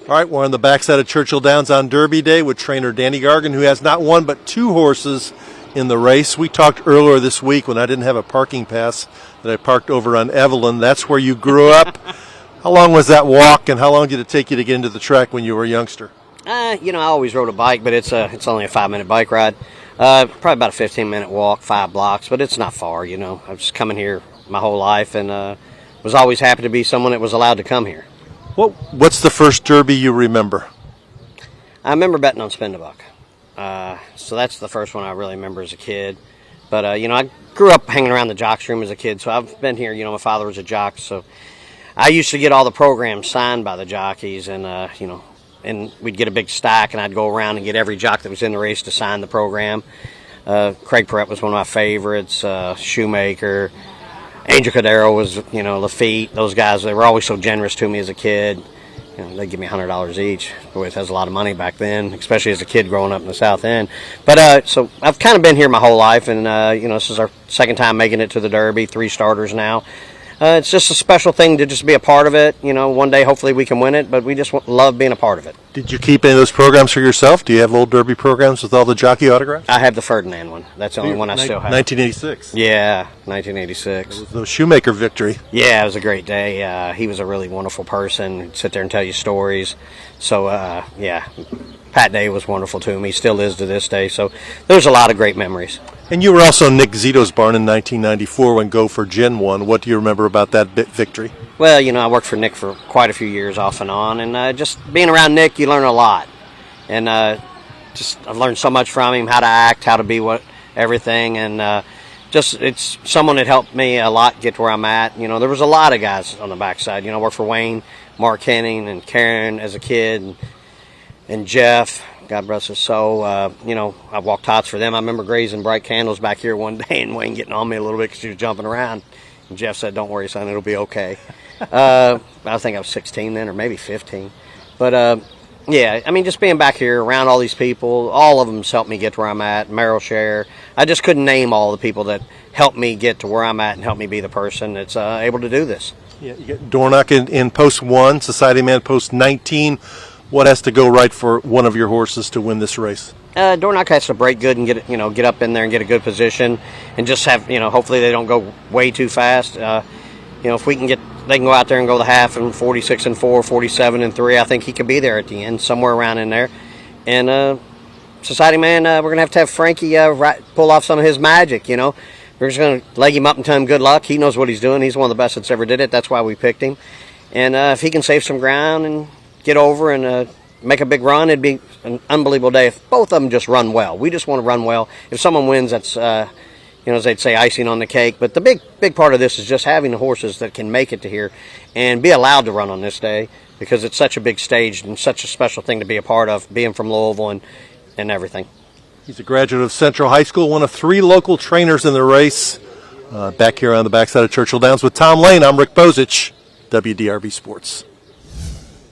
All right, we're on the backside of Churchill Downs on Derby Day with trainer Danny Gargan, who has not one but two horses in the race. We talked earlier this week when I didn't have a parking pass that I parked over on Evelyn. That's where you grew up. How long was that walk, and how long did it take you to get into the track when you were a youngster? I always rode a bike, but it's only a 5-minute bike ride. Probably about a 15-minute walk, 5 blocks, but it's not far, I was coming here my whole life and was always happy to be someone that was allowed to come here. What's the first Derby you remember? I remember betting on Spin the Buck. So that's the first one I really remember as a kid. But, I grew up hanging around the jocks room as a kid, so I've been here. My father was a jock, so I used to get all the programs signed by the jockeys, and, and we'd get a bbig stack, and I'd go around and get every jock that was in the race to sign the program. Craig Perrette was one of my favorites, Shoemaker. Angel Cordero was, Lafitte. Those guys, they were always so generous to me as a kid. They'd give me $100 each, which was a lot of money back then, especially as a kid growing up in the South End. But so I've kind of been here my whole life, and, this is our second time making it to the Derby, 3 starters now. It's just a special thing to just be a part of it. One day hopefully we can win it, but we just love being a part of it. Did you keep any of those programs for yourself? Do you have old Derby programs with all the jockey autographs? I have the Ferdinand one. That's the only one I still have. 1986. Yeah, 1986. It was the Shoemaker victory. Yeah, it was a great day. He was a really wonderful person. He'd sit there and tell you stories. So, Pat Day was wonderful to him. He still is to this day. So there's a lot of great memories. And you were also in Nick Zito's barn in 1994 when Go for Gin won. What do you remember about that victory? Well, I worked for Nick for quite a few years off and on, and just being around Nick, you learn a lot. And I've learned so much from him, how to act, how to be everything, and it's someone that helped me a lot get to where I'm at. There was a lot of guys on the backside. I worked for Wayne, Mark Henning, and Karen as a kid, and Jeff. God bless his soul. I walked tots for them. I remember grazing bright candles back here one day and Wayne getting on me a little bit because he was jumping around. And Jeff said, "Don't worry, son, it'll be okay." I think I was 16 then, or maybe 15. But, just being back here around all these people, all of them's helped me get to where I'm at. Merrill Share. I just couldn't name all the people that helped me get to where I'm at and helped me be the person that's able to do this. Yeah, you get Dornoch in post 1, Society Man post 19. What has to go right for one of your horses to win this race? Dornoch has to break good and get up in there and get a good position, and just have hopefully they don't go way too fast. If they can go out there and go the half and 46-4, 47-3. I think he could be there at the end, somewhere around in there. And Society Man, we're gonna have to have Frankie pull off some of his magic. We're just gonna leg him up and tell him good luck. He knows what he's doing. He's one of the best that's ever did it. That's why we picked him. And if he can save some ground and get over and make a big run, it'd be an unbelievable day if both of them just run well. We just want to run well. If someone wins, that's as they'd say, icing on the cake. But the big part of this is just having the horses that can make it to here and be allowed to run on this day, because it's such a big stage and such a special thing to be a part of, being from Louisville and everything. He's a graduate of Central High School, one of 3 local trainers in the race. Back here on the backside of Churchill Downs with Tom Lane, I'm Rick Bozich, WDRB Sports.